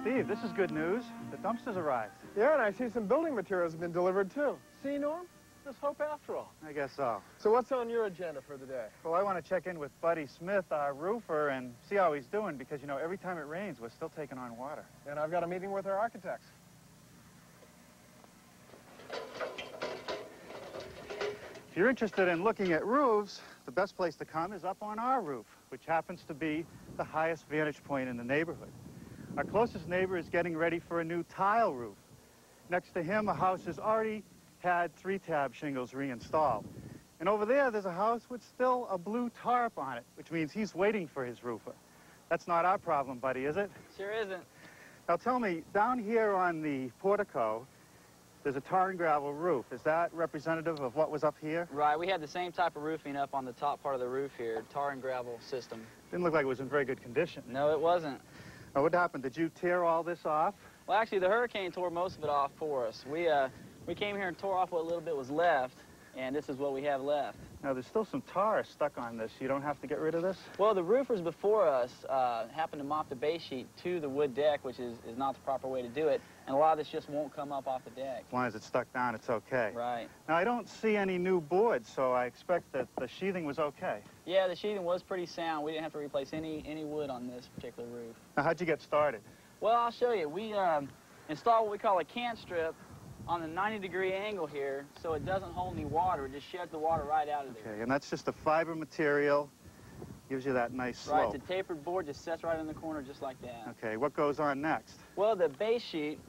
Steve, this is good news. The dumpster's arrived. Yeah, and I see some building materials have been delivered, too. See, Norm? There's hope after all. I guess so. So what's on your agenda for the day? Well, I want to check in with Buddy Smith, our roofer, and see how he's doing, because, you know, every time it rains, we're still taking on water. And I've got a meeting with our architects. If you're interested in looking at roofs, the best place to come is up on our roof, which happens to be the highest vantage point in the neighborhood. Our closest neighbor is getting ready for a new tile roof. Next to him, a house has already had 3-tab shingles reinstalled. And over there, there's a house with still a blue tarp on it, which means he's waiting for his roofer. That's not our problem, Buddy, is it? Sure isn't. Now tell me, down here on the portico, there's a tar and gravel roof. Is that representative of what was up here? Right, we had the same type of roofing up on the top part of the roof here, tar and gravel system. Didn't look like it was in very good condition. No, it wasn't. Now, what happened? Did you tear all this off? Well, actually, the hurricane tore most of it off for us. We came here and tore off what little bit was left, and this is what we have left. Now, there's still some tar stuck on this. You don't have to get rid of this? Well, the roofers before us happened to mop the base sheet to the wood deck, which is not the proper way to do it, and a lot of this just won't come up off the deck. As long as it's stuck down, it's okay. Right. Now, I don't see any new boards, so I expect that the sheathing was okay. Yeah, the sheathing was pretty sound. We didn't have to replace any wood on this particular roof. Now, how'd you get started? Well, I'll show you. We installed what we call a cant strip on the 90-degree angle here, so it doesn't hold any water. It just sheds the water right out of there. Okay, and that's just a fiber material. Gives you that nice slope. Right, the tapered board just sets right in the corner just like that. Okay, what goes on next? Well, the base sheet,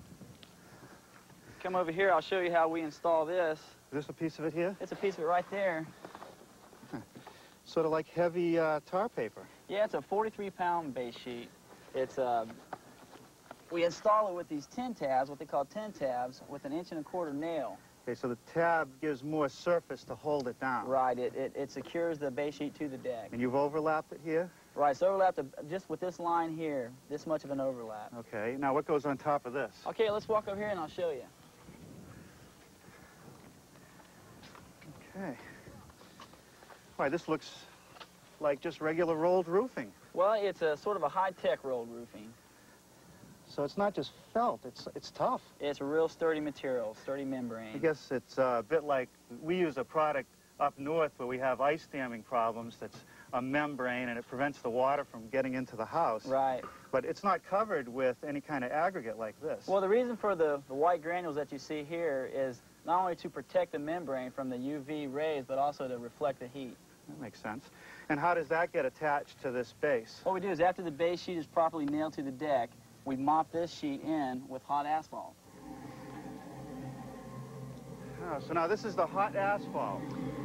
come over here, I'll show you how we install this. Is this a piece of it here? It's a piece of it right there. Sort of like heavy tar paper. Yeah, it's a 43-pound base sheet. It's we install it with these 10 tabs, what they call 10 tabs, with an 1¼ inch nail. Okay, so the tab gives more surface to hold it down. Right, it secures the base sheet to the deck. And you've overlapped it here? Right, it's overlapped just with this line here, this much of an overlap. Okay, now what goes on top of this? Okay, let's walk over here and I'll show you. Okay. Why, this looks like just regular rolled roofing. Well, it's a sort of a high-tech rolled roofing. So it's not just felt, it's tough. It's a real sturdy material, sturdy membrane. I guess it's a bit like, we use a product up north where we have ice damming problems that's a membrane and it prevents the water from getting into the house. Right. But it's not covered with any kind of aggregate like this. Well, the reason for the white granules that you see here is not only to protect the membrane from the UV rays, but also to reflect the heat. That makes sense. And how does that get attached to this base? What we do is after the base sheet is properly nailed to the deck, we mop this sheet in with hot asphalt. Oh, so now this is the hot asphalt.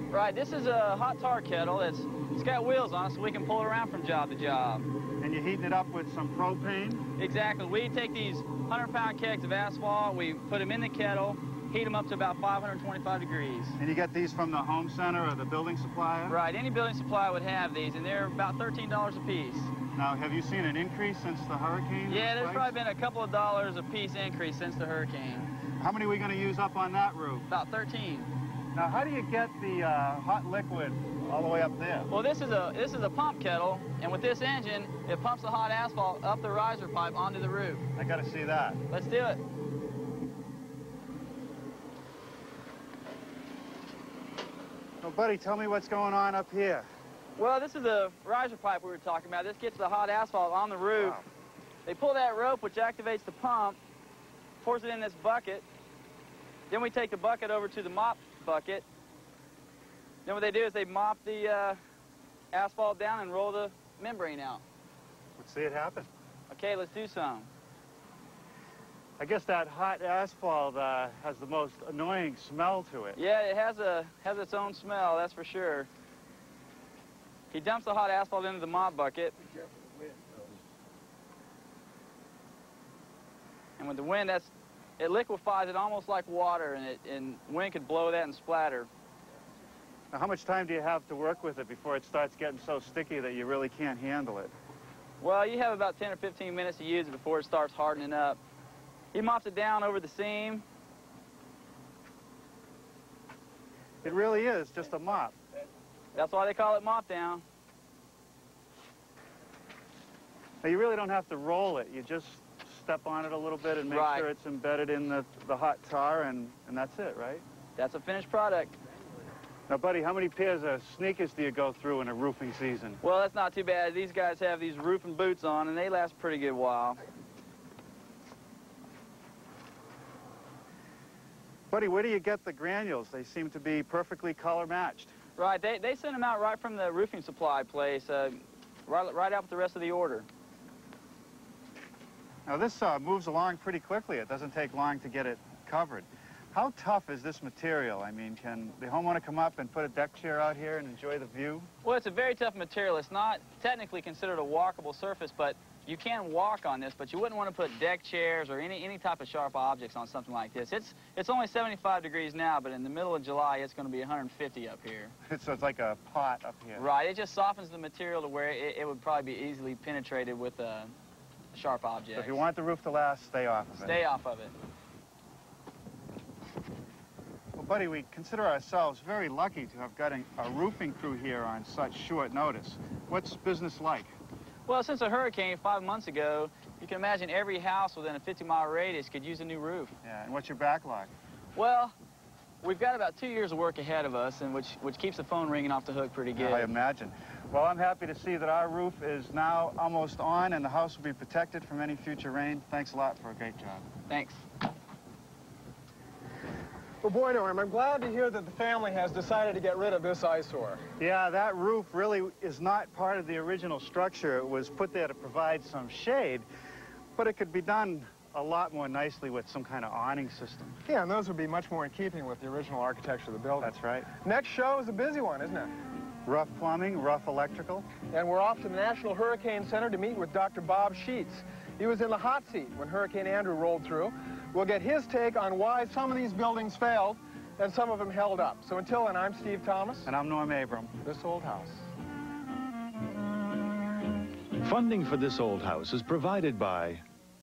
Right, this is a hot tar kettle. It's got wheels on it so we can pull it around from job to job. And you're heating it up with some propane? Exactly. We take these 100-pound kegs of asphalt, we put them in the kettle, heat them up to about 525 degrees. And you get these from the home center or the building supplier? Right, any building supply would have these, and they're about $13 a piece. Now, have you seen an increase since the hurricane? Yeah, there's probably been a couple of dollars a piece increase since the hurricane. How many are we going to use up on that roof? About 13. Now, how do you get the hot liquid all the way up there? Well, this is a pump kettle, and with this engine, it pumps the hot asphalt up the riser pipe onto the roof. I got to see that. Let's do it. Well, buddy, tell me what's going on up here. Well, this is the riser pipe we were talking about. This gets the hot asphalt on the roof. Wow. They pull that rope, which activates the pump, pours it in this bucket. Then we take the bucket over to the mop bucket. Then what they do is they mop the asphalt down and roll the membrane out. Let's see it happen. Okay, let's do some. I guess that hot asphalt has the most annoying smell to it. Yeah, it has its own smell, that's for sure. He dumps the hot asphalt into the mop bucket. And with the wind, it liquefies it almost like water, and wind could blow that and splatter. Now, how much time do you have to work with it before it starts getting so sticky that you really can't handle it? Well, you have about 10 or 15 minutes to use it before it starts hardening up. He mops it down over the seam. It really is just a mop. That's why they call it mop down. Now, you really don't have to roll it. You just step on it a little bit and make Right. sure it's embedded in the hot tar, and that's it, right? That's a finished product. Now, buddy, how many pairs of sneakers do you go through in a roofing season? Well, that's not too bad. These guys have these roofing boots on, and they last a pretty good while. Buddy, where do you get the granules? They seem to be perfectly color matched. Right, they send them out right from the roofing supply place, right out with the rest of the order. Now, this moves along pretty quickly. It doesn't take long to get it covered. How tough is this material? I mean, can the homeowner come up and put a deck chair out here and enjoy the view? Well, it's a very tough material. It's not technically considered a walkable surface, but you can walk on this, but you wouldn't want to put deck chairs or any type of sharp objects on something like this. It's only 75 degrees now, but in the middle of July, it's going to be 150 up here. So it's like a pot up here. Right, it just softens the material to where it would probably be easily penetrated with sharp objects. So if you want the roof to last, stay off of it. Stay off of it. Well, buddy, we consider ourselves very lucky to have got a roofing crew here on such short notice. What's business like? Well, since a hurricane 5 months ago, you can imagine every house within a 50-mile radius could use a new roof. Yeah, and what's your backlog? Well, we've got about 2 years of work ahead of us, and which keeps the phone ringing off the hook pretty good. I imagine. Well, I'm happy to see that our roof is now almost on and the house will be protected from any future rain. Thanks a lot for a great job. Thanks. Well, boy, Norm, I'm glad to hear that the family has decided to get rid of this eyesore. Yeah, that roof really is not part of the original structure. It was put there to provide some shade, but it could be done a lot more nicely with some kind of awning system. Yeah, and those would be much more in keeping with the original architecture of the building. That's right. Next show is a busy one, isn't it? Rough plumbing, rough electrical. And we're off to the National Hurricane Center to meet with Dr. Bob Sheets. He was in the hot seat when Hurricane Andrew rolled through. We'll get his take on why some of these buildings failed and some of them held up. So until then, I'm Steve Thomas. And I'm Norm Abram. This Old House. Funding for This Old House is provided by